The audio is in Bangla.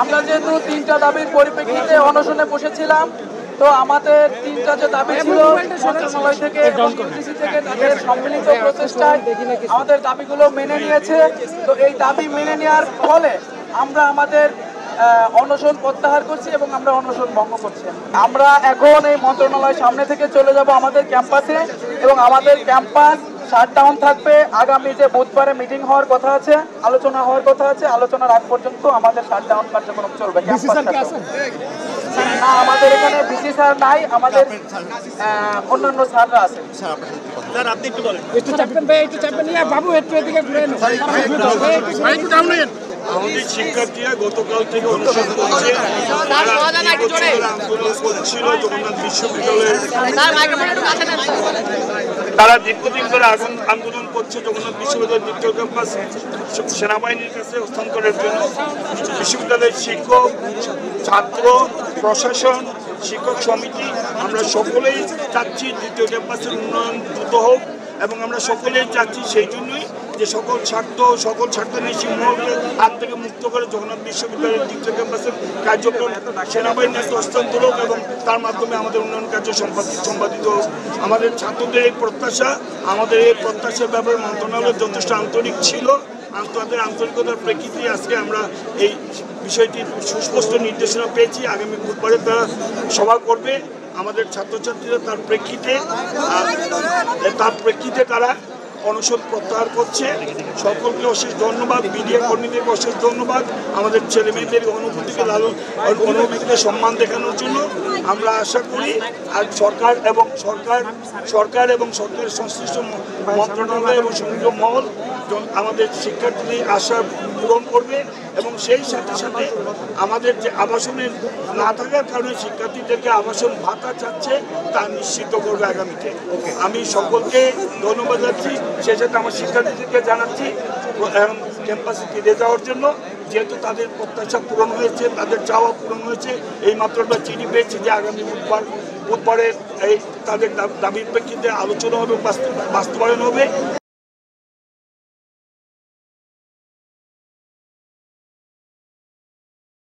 আমরা যেহেতু 3টা দাবির পরিপ্রেক্ষিতে অনশনে বসেছিলাম, তো আমাদের 3টা যে দাবি ছিল মন্ত্রণালয় থেকে এবং ইউজিসি থেকে তাদের সম্মিলিত প্রচেষ্টায় আমাদের দাবিগুলো মেনে নিয়েছে। তো এই দাবি মেনে নেওয়ার ফলে আমরা আমাদের অনশন প্রত্যাহার করছি এবং আমরা অনশন ভঙ্গ করছি। আমরা এখন এই মন্ত্রণালয়ের সামনে থেকে চলে যাব আমাদের ক্যাম্পাসে এবং আমাদের ক্যাম্পাস শাটডাউন থাকবে। আগামী যে বুধবারে মিটিং হওয়ার কথা আছে, আলোচনা হওয়ার কথা আছে, আলোচনার আগ পর্যন্ত আমাদের শাটডাউন কার্যক্রম চলবে। না, আমাদের এখানে ভিসি স্যার নাই, আমাদের অন্যান্য স্যাররা আছে। স্যার আপনি একটু বলেন। আমাদের শিক্ষার্থীরা গতকাল থেকে অনুশীলন করছে, আন্দোলন করছিল জগন্নাথ বিশ্ববিদ্যালয়ের। তারা দীর্ঘদিন ধরে আন্দোলন করছে জগন্নাথ বিশ্ববিদ্যালয়ের দ্বিতীয় ক্যাম্পাস সেনাবাহিনীর কাছে হস্তান্তরের জন্য। বিশ্ববিদ্যালয়ের শিক্ষক, ছাত্র, প্রশাসন, শিক্ষক সমিতি আমরা সকলেই চাচ্ছি দ্বিতীয় ক্যাম্পাসের উন্নয়ন দ্রুত হোক এবং আমরা সকলেই চাচ্ছি সেই জন্যই যে সকল স্বার্থন্বেষী মহলকে হাত থেকে মুক্ত করে জগন্নাথ বিশ্ববিদ্যালয়ের দ্বিতীয় ক্যাম্পাসের কার্যক্রম সেনাবাহিনীর হস্তান্তর হোক এবং তার মাধ্যমে আমাদের উন্নয়ন কার্য সম্পাদিত হোক। আমাদের ছাত্রদের এই প্রত্যাশার ব্যাপারে মন্ত্রণালয় যথেষ্ট আন্তরিক ছিল। তাদের আন্তরিকতার প্রেক্ষিতে আজকে আমরা এই বিষয়টির সুস্পষ্ট নির্দেশনা পেয়েছি। আগামী বুধবারে তারা সভা করবে। আমাদের ছাত্রছাত্রীরা তার প্রেক্ষিতে তারা অনশন প্রত্যাহার করছে। সকলকে অশেষ ধন্যবাদ, মিডিয়া কর্মীদেরকে অশেষ ধন্যবাদ, আমাদের ছেলে মেয়েদের অনুভূতিকে সম্মান দেখানোর জন্য। আমরা আশা করি আর সরকার এবং সরকারের সংশ্লিষ্ট মন্ত্রণালয় এবং সংশ্লিষ্ট মহল আমাদের শিক্ষার্থীদের আশা পূরণ করবে এবং সেই সাথে সাথে আমাদের যে আবাসনের না থাকার কারণে শিক্ষার্থীদেরকে আবাসন ভাতা চাচ্ছে তা নিশ্চিত করবে আগামীতে। আমি সকলকে ধন্যবাদ জানাচ্ছি, সেই সাথে আমার শিক্ষার্থীদেরকে জানাচ্ছি ক্যাম্পাসে ফিরে যাওয়ার জন্য, যেহেতু তাদের প্রত্যাশা পূরণ হয়েছে, তাদের চাওয়া পূরণ হয়েছে। এই মাত্র একটা চিঠি পেয়েছি যে আগামী বুধবারে তাদের দাবির প্রেক্ষিতে আলোচনা হবে, বাস্তবায়ন হবে।